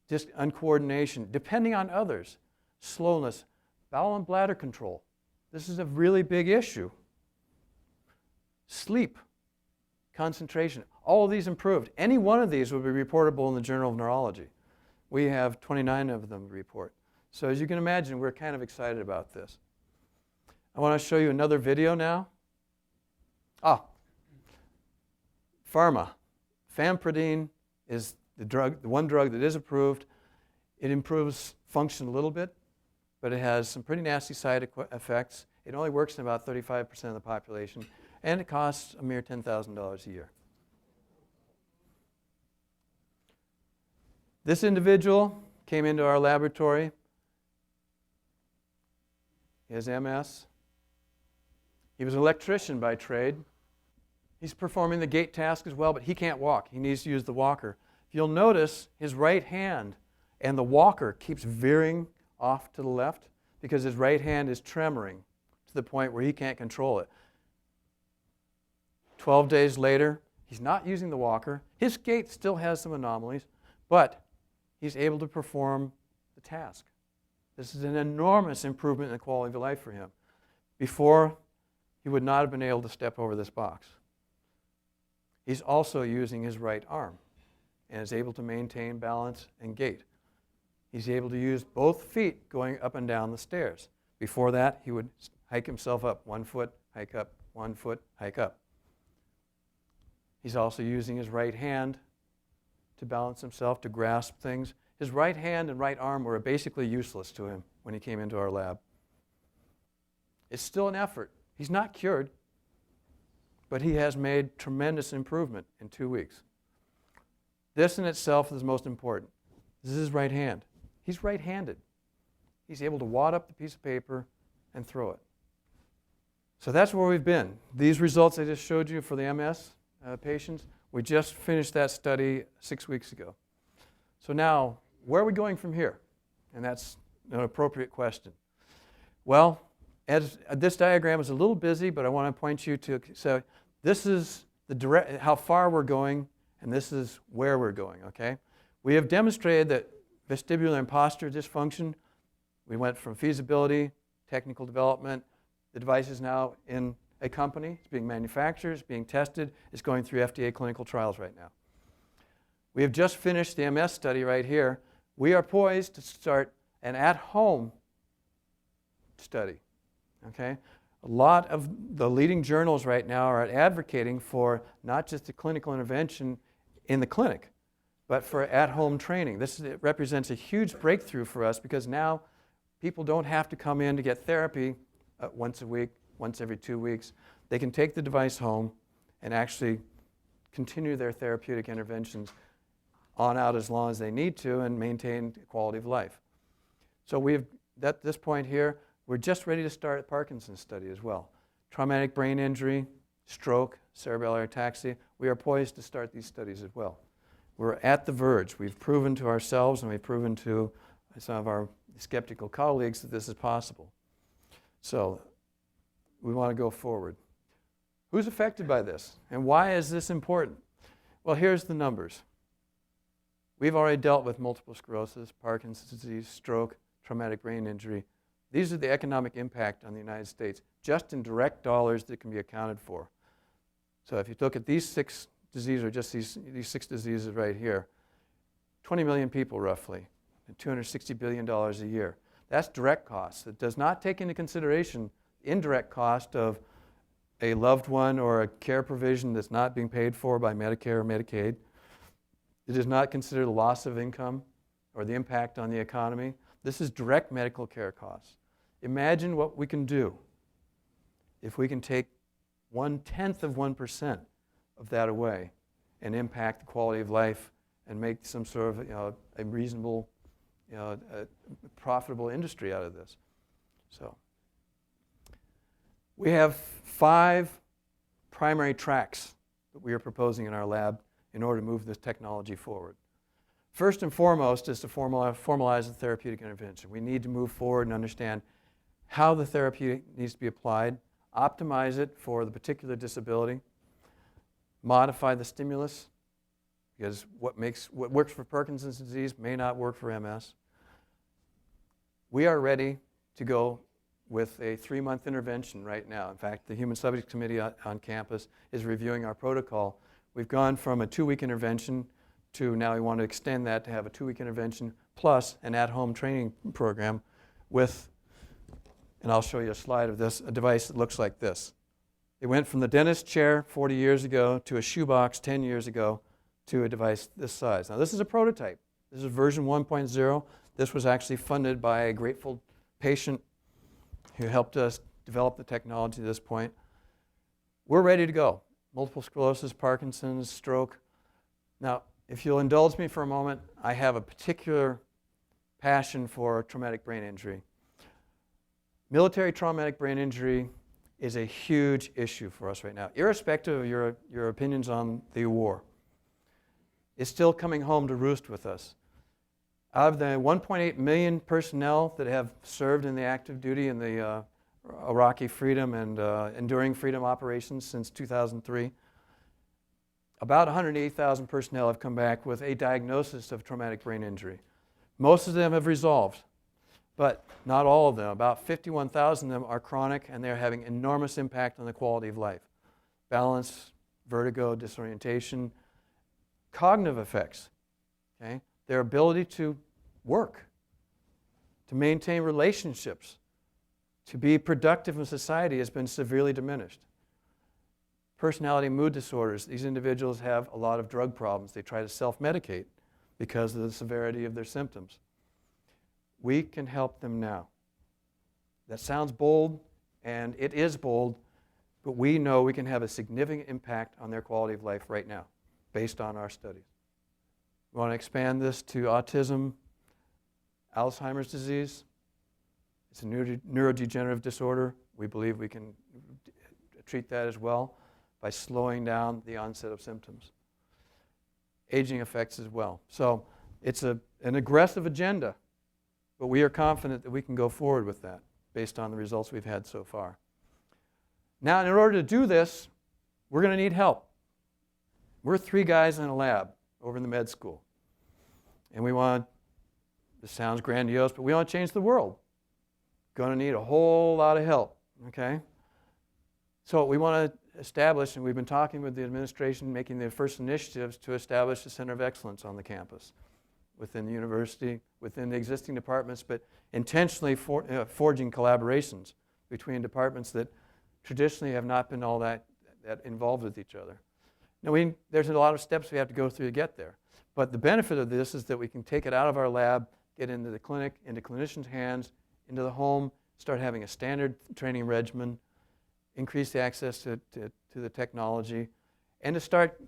just uncoordination, depending on others, slowness, bowel and bladder control. This is a really big issue. Sleep, concentration, all of these improved. Any one of these would be reportable in the Journal of Neurology. We have 29 of them to report. So as you can imagine, we're kind of excited about this. I want to show you another video now. Pharma. Fampridine is the one drug that is approved. It improves function a little bit, but it has some pretty nasty side effects. It only works in about 35% of the population, and it costs a mere $10,000 a year. This individual came into our laboratory. He has MS. He was an electrician by trade. He's performing the gait task as well, but he can't walk. He needs to use the walker. You'll notice his right hand and the walker keeps veering off to the left because his right hand is tremoring to the point where he can't control it. 12 days later, he's not using the walker. His gait still has some anomalies, but he's able to perform the task. This is an enormous improvement in the quality of life for him. Before, he would not have been able to step over this box. He's also using his right arm and is able to maintain balance and gait. He's able to use both feet going up and down the stairs. Before that, he would hike himself up, 1 foot, hike up, 1 foot, hike up. He's also using his right hand to balance himself, to grasp things. His right hand and right arm were basically useless to him when he came into our lab. It's still an effort. He's not cured, but he has made tremendous improvement in 2 weeks. This in itself is most important. This is his right hand. He's right-handed. He's able to wad up the piece of paper and throw it. So that's where we've been. These results I just showed you for the MS patients, we just finished that study 6 weeks ago. So now, where are we going from here? And that's an appropriate question. Well, this diagram is a little busy, but I want to point you to, so this is how far we're going, and this is where we're going, okay? We have demonstrated that vestibular and postural dysfunction, we went from feasibility, technical development, the device is now in a company, it's being manufactured, it's being tested, it's going through FDA clinical trials right now. We have just finished the MS study right here. We are poised to start an at-home study, okay? A lot of the leading journals right now are advocating for not just a clinical intervention in the clinic, but for at-home training. It represents a huge breakthrough for us because now people don't have to come in to get therapy once a week, once every 2 weeks. They can take the device home and actually continue their therapeutic interventions on out as long as they need to and maintain quality of life. So we've, at this point here, we're just ready to start a Parkinson's study as well. Traumatic brain injury, stroke, cerebellar ataxia, we are poised to start these studies as well. We're at the verge. We've proven to ourselves and we've proven to some of our skeptical colleagues that this is possible. So we want to go forward. Who's affected by this? And why is this important? Well, here's the numbers. We've already dealt with multiple sclerosis, Parkinson's disease, stroke, traumatic brain injury. These are the economic impact on the United States, just in direct dollars that can be accounted for. So if you look at these 6 diseases, or just these 6 diseases right here, 20 million people roughly, and $260 billion a year. That's direct costs. It does not take into consideration the indirect cost of a loved one or a care provision that's not being paid for by Medicare or Medicaid. It does not consider the loss of income or the impact on the economy. This is direct medical care costs. Imagine what we can do if we can take 1/10 of 1% of that away and impact the quality of life and make some sort of a reasonable, a profitable industry out of this. So we have 5 primary tracks that we are proposing in our lab in order to move this technology forward. First and foremost is to formalize the therapeutic intervention. We need to move forward and understand how the therapeutic needs to be applied, optimize it for the particular disability, modify the stimulus, because what works for Parkinson's disease may not work for MS. We are ready to go with a 3-month intervention right now. In fact, the Human Subject Committee on campus is reviewing our protocol. We've gone from a 2-week intervention to now we want to extend that to have a 2-week intervention plus an at-home training program with, and I'll show you a slide of this, a device that looks like this. It went from the dentist chair 40 years ago to a shoebox 10 years ago to a device this size. Now this is a prototype. This is version 1.0. This was actually funded by a grateful patient who helped us develop the technology to this point. We're ready to go. Multiple sclerosis, Parkinson's, stroke. Now, if you'll indulge me for a moment, I have a particular passion for traumatic brain injury. Military traumatic brain injury is a huge issue for us right now, irrespective of your opinions on the war. It's still coming home to roost with us. Out of the 1.8 million personnel that have served in the active duty in the Iraqi freedom and enduring freedom operations since 2003, about 180,000 personnel have come back with a diagnosis of traumatic brain injury. Most of them have resolved, but not all of them. About 51,000 of them are chronic, and they're having enormous impact on the quality of life. Balance, vertigo, disorientation, cognitive effects, okay? Their ability to work, to maintain relationships, to be productive in society has been severely diminished. Personality mood disorders, these individuals have a lot of drug problems. They try to self-medicate because of the severity of their symptoms. We can help them now. That sounds bold, and it is bold, but we know we can have a significant impact on their quality of life right now, based on our studies. We want to expand this to autism, Alzheimer's disease. It's a neurodegenerative disorder, We believe we can treat that as well by slowing down the onset of symptoms. Aging effects as well. So it's an aggressive agenda, but we are confident that we can go forward with that based on the results we've had so far. Now, in order to do this, we're going to need help. We're 3 guys in a lab over in the med school. And we want, this sounds grandiose, but we want to change the world. Going to need a whole lot of help, okay? So we want to establish, and we've been talking with the administration, making the first initiatives to establish a center of excellence on the campus, within the university, within the existing departments, but intentionally forging collaborations between departments that traditionally have not been all that involved with each other. Now, there's a lot of steps we have to go through to get there. But the benefit of this is that we can take it out of our lab, get into the clinic, into clinicians' hands, into the home, start having a standard training regimen, increase the access to the technology, and to start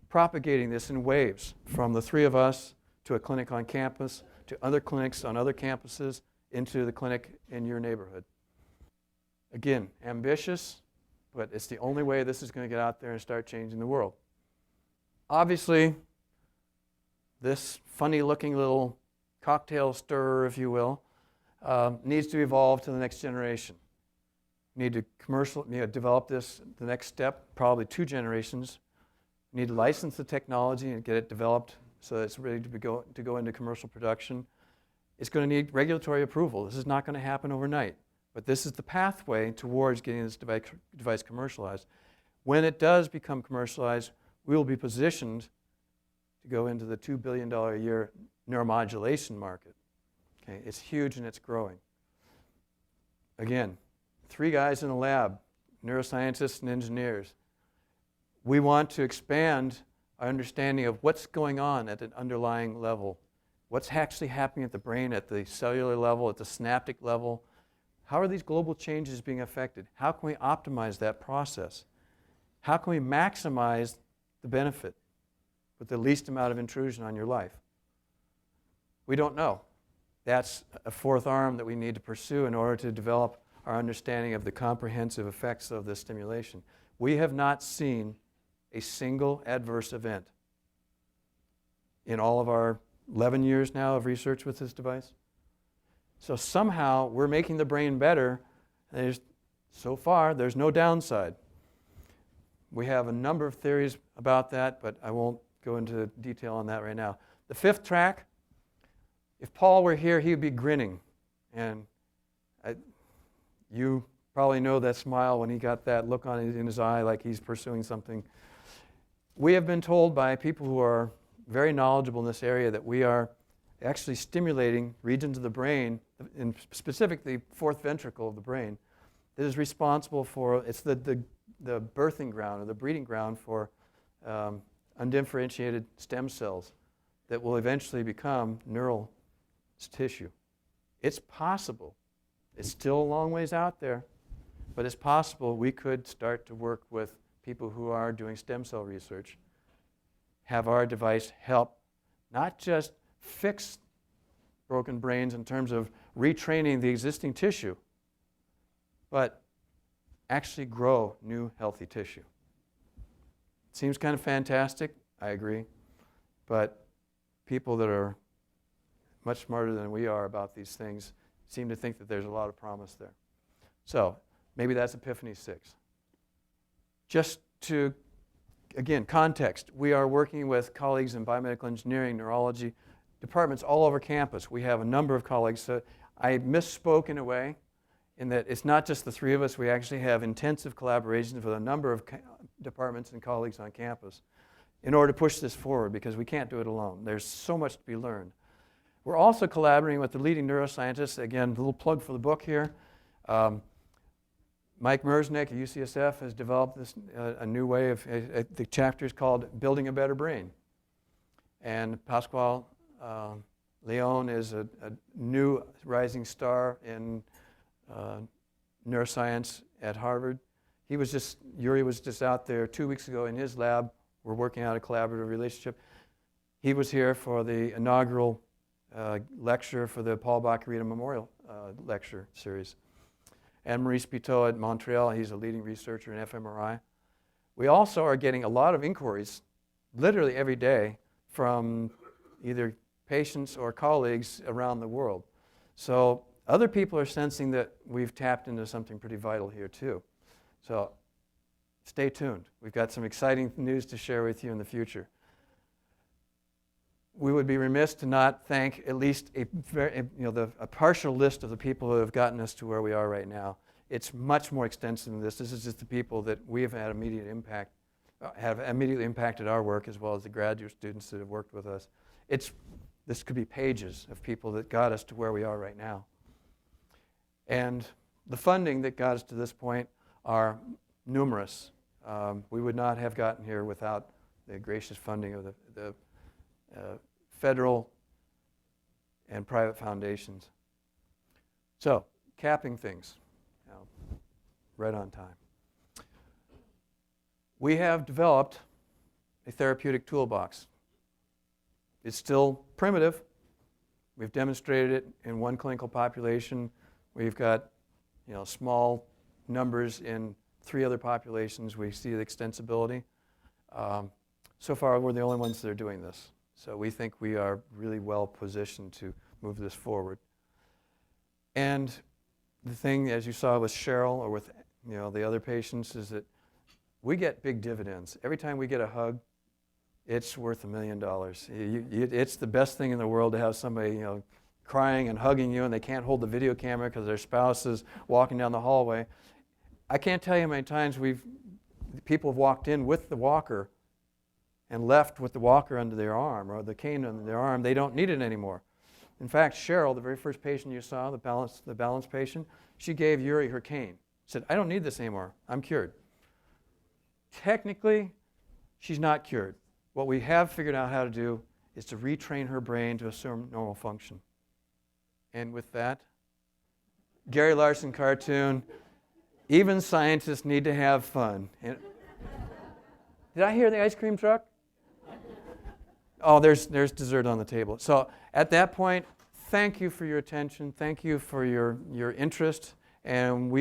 propagating this in waves from the 3 of us to a clinic on campus, to other clinics on other campuses, into the clinic in your neighborhood. Again, ambitious, but it's the only way this is going to get out there and start changing the world. Obviously, this funny-looking little cocktail stirrer, if you will, needs to evolve to the next generation. We need to develop this, the next step, probably 2 generations. We need to license the technology and get it developed so that it's ready to go into commercial production. It's going to need regulatory approval. This is not going to happen overnight. But this is the pathway towards getting this device commercialized. When it does become commercialized, we will be positioned to go into the $2 billion a year neuromodulation market. Okay, it's huge and it's growing. Again, 3 guys in a lab, neuroscientists and engineers. We want to expand our understanding of what's going on at an underlying level. What's actually happening at the brain, at the cellular level, at the synaptic level. How are these global changes being affected? How can we optimize that process? How can we maximize the benefit with the least amount of intrusion on your life? We don't know. That's a 4th arm that we need to pursue in order to develop our understanding of the comprehensive effects of this stimulation. We have not seen a single adverse event in all of our 11 years now of research with this device. So somehow we're making the brain better. So far, there's no downside. We have a number of theories about that, but I won't go into detail on that right now. The 5th track, if Paul were here, he would be grinning. And you probably know that smile when he got that look in his eye like he's pursuing something. We have been told by people who are very knowledgeable in this area that we are actually stimulating regions of the brain, and specifically 4th ventricle of the brain, that is responsible for, it's the birthing ground or the breeding ground for undifferentiated stem cells that will eventually become neural tissue. It's possible. It's still a long ways out there, but it's possible we could start to work with people who are doing stem cell research, have our device help not just fix broken brains in terms of retraining the existing tissue, but actually grow new healthy tissue. Seems kind of fantastic, I agree, but people that are much smarter than we are about these things seem to think that there's a lot of promise there. So maybe that's Epiphany 6. Just to, again, context, we are working with colleagues in biomedical engineering, neurology, departments all over campus. We have a number of colleagues. So I misspoke in a way in that it's not just the 3 of us. We actually have intensive collaborations with a number of departments and colleagues on campus in order to push this forward because we can't do it alone. There's so much to be learned. We're also collaborating with the leading neuroscientists. Again, a little plug for the book here. Mike Merznick at UCSF has developed this a new way of, the chapter is called Building a Better Brain. And Pasquale Leone is a new rising star in neuroscience at Harvard. Yuri was just out there 2 weeks ago in his lab. We're working out a collaborative relationship. He was here for the inaugural lecture for the Bach-y-Rita Memorial Lecture Series. Anne-Marie Spiteau at Montreal, he's a leading researcher in fMRI. We also are getting a lot of inquiries, literally every day, from either patients or colleagues around the world. So other people are sensing that we've tapped into something pretty vital here too. So stay tuned. We've got some exciting news to share with you in the future. We would be remiss to not thank at least a partial list of the people who have gotten us to where we are right now. It's much more extensive than this. This is just the people that we have had immediate impact, have immediately impacted our work, as well as the graduate students that have worked with us. This could be pages of people that got us to where we are right now. And the funding that got us to this point are numerous. We would not have gotten here without the gracious funding of the federal and private foundations. So, capping things, right on time. We have developed a therapeutic toolbox. It's still primitive. We've demonstrated it in one clinical population. We've got small numbers in 3 other populations. We see the extensibility. So far, we're the only ones that are doing this. So we think we are really well positioned to move this forward. And the thing, as you saw with Cheryl or with the other patients, is that we get big dividends. Every time we get a hug, it's worth $1 million. It's the best thing in the world to have somebody crying and hugging you, and they can't hold the video camera because their spouse is walking down the hallway. I can't tell you how many times people have walked in with the walker and left with the walker under their arm or the cane under their arm. They don't need it anymore. In fact, Cheryl, the very first patient you saw, the balance patient, she gave Yuri her cane. Said, "I don't need this anymore. I'm cured." Technically, she's not cured. What we have figured out how to do is to retrain her brain to assume normal function. And with that, Gary Larson cartoon, even scientists need to have fun. And did I hear the ice cream truck? Oh, there's dessert on the table. So at that point, thank you for your attention. Thank you for your interest. And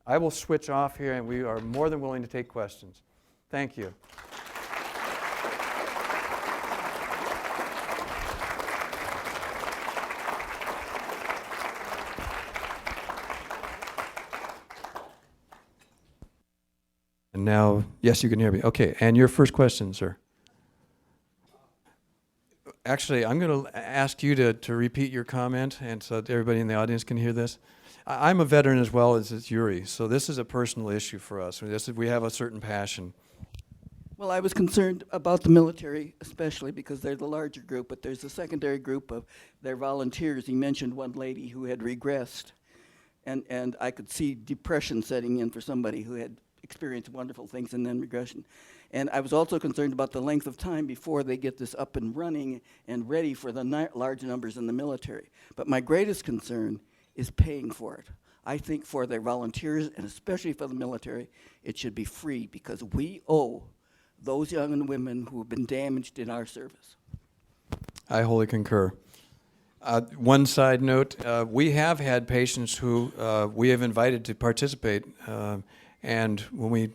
I will switch off here, and we are more than willing to take questions. Thank you. And now, yes, you can hear me. Okay, and your first question, sir. Actually, I'm going to ask you to repeat your comment, and so that everybody in the audience can hear this. I'm a veteran as well as Yuri, so this is a personal issue for us. We have a certain passion. Well, I was concerned about the military, especially because they're the larger group, but there's a secondary group of their volunteers. He mentioned one lady who had regressed, and I could see depression setting in for somebody who had experienced wonderful things and then regression. And I was also concerned about the length of time before they get this up and running and ready for the large numbers in the military. But my greatest concern is paying for it. I think for their volunteers, and especially for the military, it should be free, because we owe those young women who have been damaged in our service. I wholly concur. One side note, we have had patients who we have invited to participate, and when we,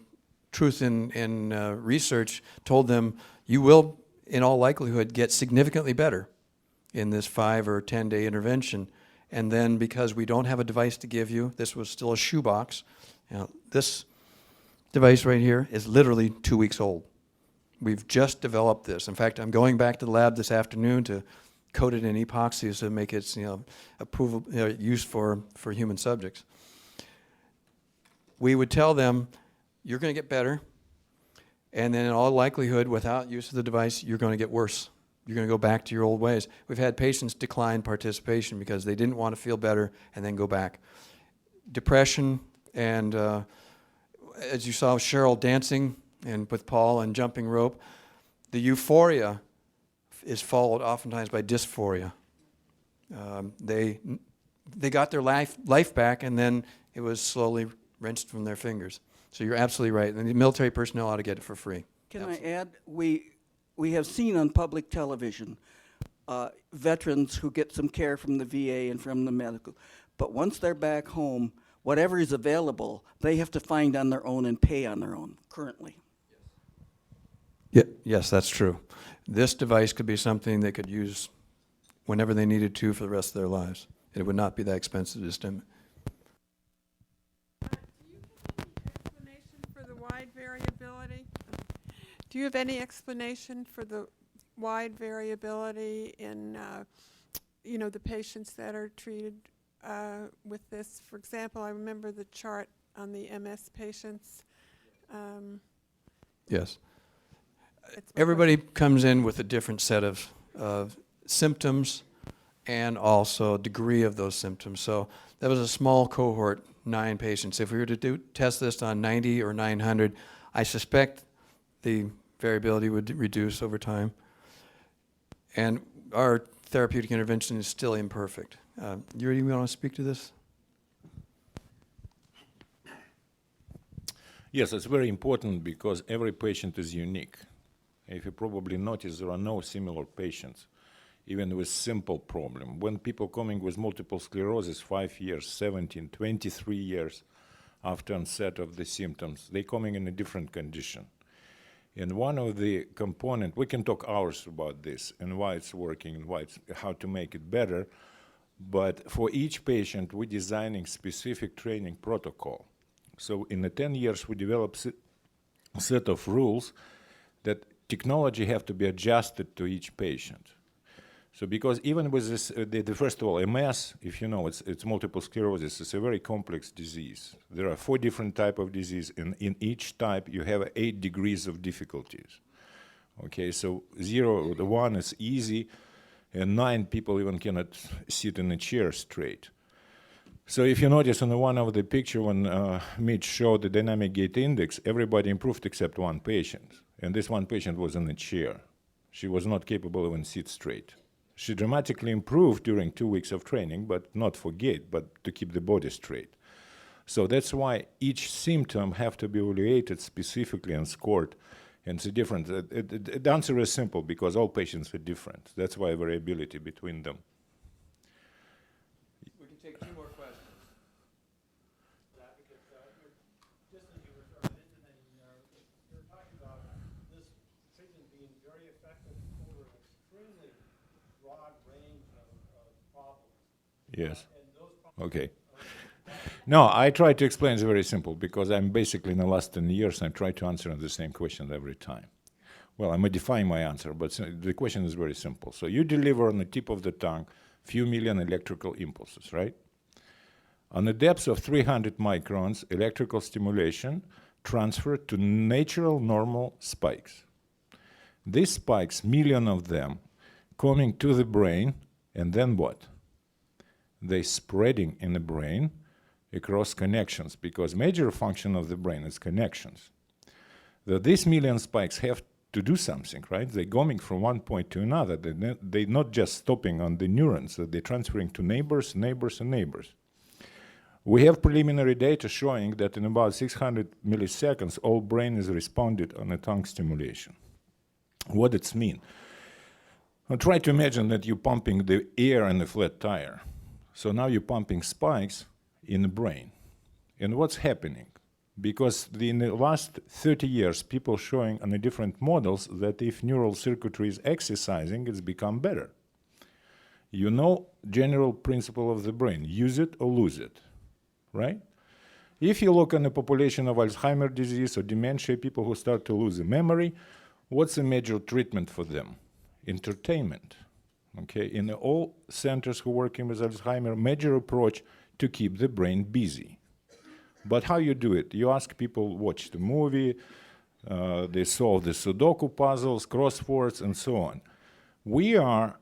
truth in research, told them, you will, in all likelihood, get significantly better in this 5 or 10-day intervention. And then because we don't have a device to give you, this was still a shoebox. This device right here is literally 2 weeks old. We've just developed this. In fact, I'm going back to the lab this afternoon to coat it in epoxy to make it use for human subjects. We would tell them, you're going to get better, and then in all likelihood, without use of the device, you're going to get worse. You're going to go back to your old ways. We've had patients decline participation because they didn't want to feel better and then go back. Depression, and as you saw Cheryl dancing and with Paul and jumping rope, the euphoria is followed oftentimes by dysphoria. They got their life back, and then it was slowly wrenched from their fingers. So you're absolutely right. And the military personnel ought to get it for free. Can I add, we have seen on public television veterans who get some care from the VA and from the medical, but once they're back home, whatever is available, they have to find on their own and pay on their own currently. Yes, that's true. This device could be something they could use whenever they needed to for the rest of their lives. It would not be that expensive to stimulate. Do you have any explanation for the wide variability in, the patients that are treated with this? For example, I remember the chart on the MS patients. Yes. Everybody comes in with a different set of symptoms and also degree of those symptoms. So that was a small cohort, 9 patients. If we were to test this on 90 or 900, I suspect the variability would reduce over time. And our therapeutic intervention is still imperfect. Yuri, you want to speak to this? Yes, it's very important because every patient is unique. If you probably notice, there are no similar patients, even with simple problem. When people coming with multiple sclerosis 5 years, 17, 23 years after onset of the symptoms, they're coming in a different condition. And one of the component, we can talk hours about this and why it's working and how to make it better, but for each patient, we're designing specific training protocol. So in the 10 years, we developed a set of rules that technology have to be adjusted to each patient. So because even with this, first of all, MS, if you know, it's multiple sclerosis, it's a very complex disease. There are 4 different types of disease, and in each type you have 8 degrees of difficulties. Okay, so 0, the 1 is easy, and 9 people even cannot sit in a chair straight. So if you notice on the one of the picture when Mitch showed the dynamic gait index, everybody improved except one patient. And this one patient was in a chair. She was not capable of even sit straight. She dramatically improved during 2 weeks of training, but not for gait, but to keep the body straight. So that's why each symptom have to be evaluated specifically and scored. And it's different. The answer is simple because all patients are different. That's why variability between them. We can take 2 more questions. Just as you were sort of intimating there, you're talking about this treatment being very effective over an extremely broad range of problems. Yes. Okay. No, I try to explain it's very simple because I'm basically in the last 10 years, I'm trying to answer the same question every time. Well, I'm modifying my answer, but the question is very simple. So you deliver on the tip of the tongue few million electrical impulses, right? On a depth of 300 microns, electrical stimulation transferred to natural normal spikes. These spikes, million of them, coming to the brain, and then what? They spreading in the brain across connections, because major function of the brain is connections. These million spikes have to do something, right? They're going from one point to another. They're not just stopping on the neurons, they're transferring to neighbors, neighbors, and neighbors. We have preliminary data showing that in about 600 milliseconds, all brain is responded on a tongue stimulation. What does it mean? Well, try to imagine that you're pumping the air in a flat tire. So now you're pumping spikes in the brain. And what's happening? Because in the last 30 years, people showing on the different models that if neural circuitry is exercising, it's become better. You know general principle of the brain, use it or lose it, right? If you look on the population of Alzheimer's disease or dementia, people who start to lose the memory, what's the major treatment for them? Entertainment. Okay, in all centers who are working with Alzheimer's, major approach to keep the brain busy. But how you do it? You ask people watch the movie, they solve the Sudoku puzzles, crosswords, and so on. We are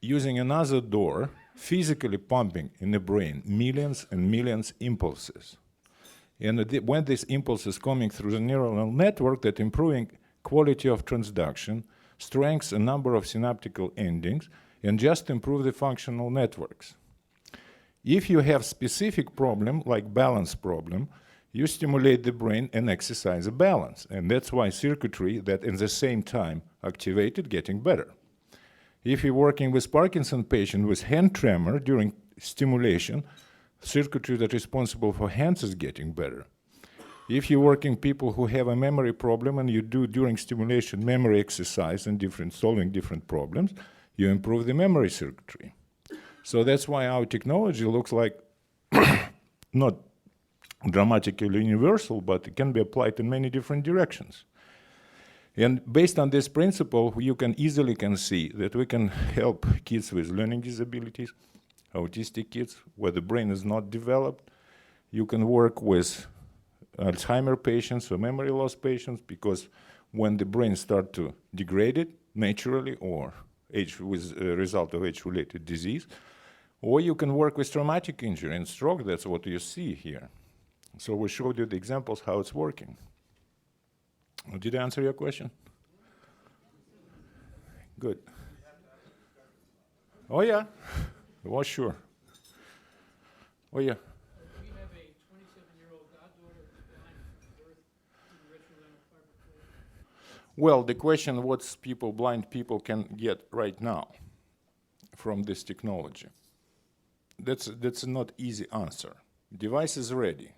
using another door, physically pumping in the brain millions and millions impulses. And when these impulses coming through the neural network, that improving quality of transduction, strength and number of synaptical endings, and just improve the functional networks. If you have specific problem, like balance problem, you stimulate the brain and exercise a balance. And that's why circuitry that in the same time activated getting better. If you're working with Parkinson patient with hand tremor during stimulation, circuitry that's responsible for hands is getting better. If you're working people who have a memory problem and you do during stimulation memory exercise and solving different problems, you improve the memory circuitry. So that's why our technology looks like not dramatically universal, but it can be applied in many different directions. And based on this principle, you can easily see that we can help kids with learning disabilities, autistic kids where the brain is not developed. You can work with Alzheimer patients or memory loss patients, because when the brain starts to degrade it naturally or with a result of age-related disease, or you can work with traumatic injury and stroke. That's what you see here. So we showed you the examples how it's working. Did I answer your question? Good. Oh yeah, well sure. Oh yeah. Well, the question what blind people can get right now from this technology. That's not easy answer. Device is ready.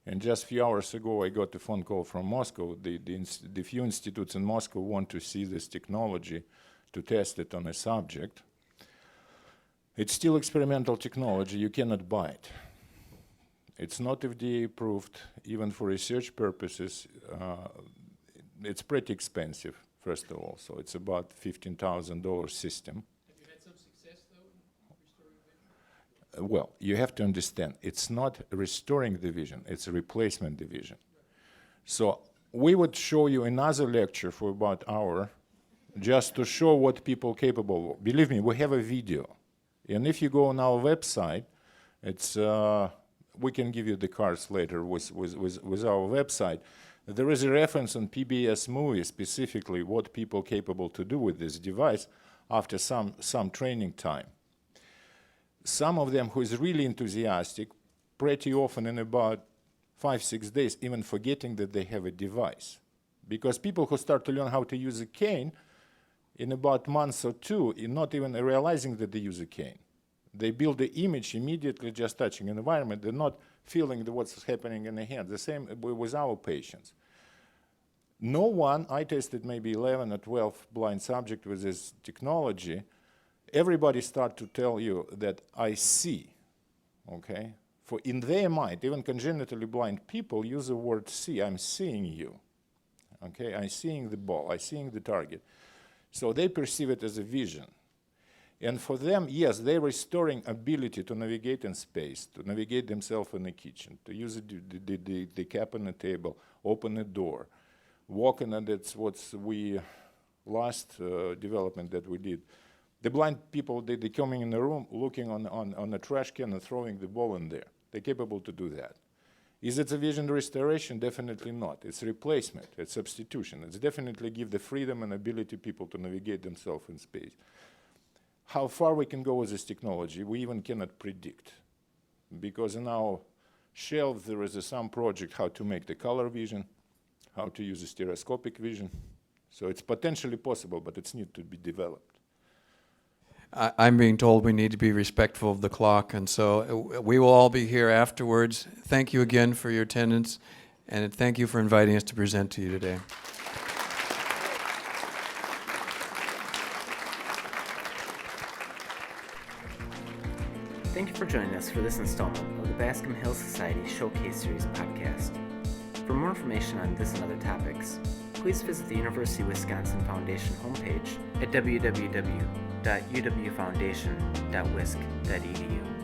And just a few hours ago, I got a phone call from Moscow. The few institutes in Moscow want to see this technology to test it on a subject. It's still experimental technology. You cannot buy it. It's not FDA approved, even for research purposes. It's pretty expensive, first of all. So it's about $15,000 system. Have you had some success, though, in restoring vision? Well, you have to understand, it's not restoring the vision, it's a replacement the vision. So we would show you another lecture for about an hour just to show what people are capable of. Believe me, we have a video. And if you go on our website, it's we can give you the cards later with our website. There is a reference on PBS movie specifically what people are capable to do with this device after some training time. Some of them who is really enthusiastic, pretty often in about 5-6 days, even forgetting that they have a device. Because people who start to learn how to use a cane, in about months or two, not even realizing that they use a cane. They build the image immediately just touching an environment. They're not feeling what's happening in the hand. The same with our patients. No one, I tested maybe 11 or 12 blind subjects with this technology. Everybody start to tell you that I see, okay? For in their mind, even congenitally blind people use the word see. I'm seeing you, okay? I'm seeing the ball. I'm seeing the target. So they perceive it as a vision. And for them, yes, they're restoring ability to navigate in space, to navigate themselves in the kitchen, to use the cap on the table, open a door, walk in, and that's what's last development that we did. The blind people, they coming in the room, looking on a trash can and throwing the ball in there. They're capable to do that. Is it a vision restoration? Definitely not. It's replacement. It's substitution. It's definitely give the freedom and ability people to navigate themselves in space. How far we can go with this technology, we even cannot predict. Because in our shelf, there is some project how to make the color vision, how to use a stereoscopic vision. So it's potentially possible, but it's need to be developed. I'm being told we need to be respectful of the clock, and so we will all be here afterwards. Thank you again for your attendance, and thank you for inviting us to present to you today. Thank you for joining us for this installment of the Bascom Hill Society Showcase Series podcast. For more information on this and other topics, please visit the University of Wisconsin Foundation homepage at www.uwfoundation.wisc.edu.